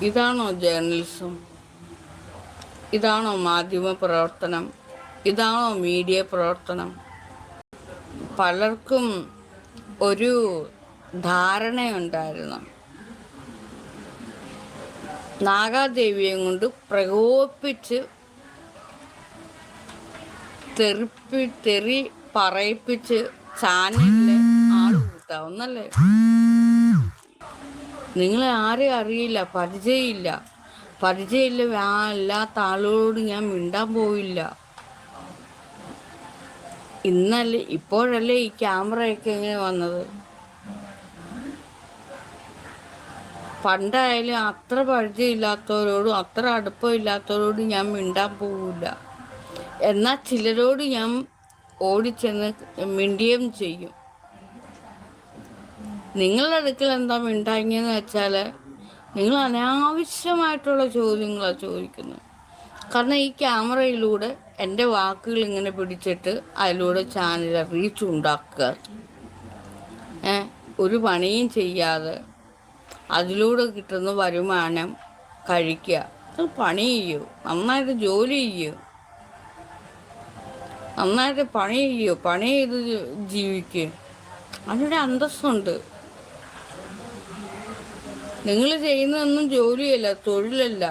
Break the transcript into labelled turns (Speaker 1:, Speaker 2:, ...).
Speaker 1: ഇതാണോ ജേർണലിസം? ഇതാണോ മാധ്യമ പ്രവർത്തനം? ഇതാണോ മീഡിയ പ്രവർത്തനം? പലർക്കും ഒരു ധാരണയുണ്ടായിരുന്നു, നാഗാദേവിയെ കൊണ്ട് പ്രകോപിപ്പിച്ച് തെറി പറയിപ്പിച്ച് ചാനലിലെ ആള് കൂട്ടാവുന്നല്ലേ. നിങ്ങളെ ആരെയും അറിയില്ല, പരിചയമില്ല അല്ലാത്ത ആളോട് ഞാൻ മിണ്ടാൻ പോവില്ല. ഇപ്പോഴല്ലേ ഈ ക്യാമറയൊക്കെ എങ്ങനെ വന്നത്? പണ്ടായാലും അത്ര പരിചയമില്ലാത്തവരോടും അത്ര അടുപ്പമില്ലാത്തവരോടും ഞാൻ മിണ്ടാൻ പോവില്ല. എന്നാൽ ചിലരോട് ഞാൻ ഓടിച്ചെന്ന് മിണ്ടിയും ചെയ്യും. നിങ്ങളുടെ അടുക്കൽ എന്താ മിണ്ടാങ്ങിയെന്ന് വെച്ചാൽ നിങ്ങൾ അനാവശ്യമായിട്ടുള്ള ചോദ്യങ്ങളാണ് ചോദിക്കുന്നത്. കാരണം ഈ ക്യാമറയിലൂടെ എൻ്റെ വാക്കുകൾ ഇങ്ങനെ പിടിച്ചിട്ട് അതിലൂടെ ചാനൽ റീച്ച് ഉണ്ടാക്കുക, ഒരു പണിയും ചെയ്യാതെ അതിലൂടെ കിട്ടുന്ന വരുമാനം കഴിക്കുക. അത് പണി ചെയ്യൂ, നന്നായിട്ട് ജോലി ചെയ്യൂ, നന്നായിട്ട് പണി ചെയ്ത് ജീവിക്കുക. അതിൻ്റെ അന്തസ്സുണ്ട്. നിങ്ങൾ ചെയ്യുന്നതൊന്നും ജോലിയല്ല, തൊഴിലല്ല.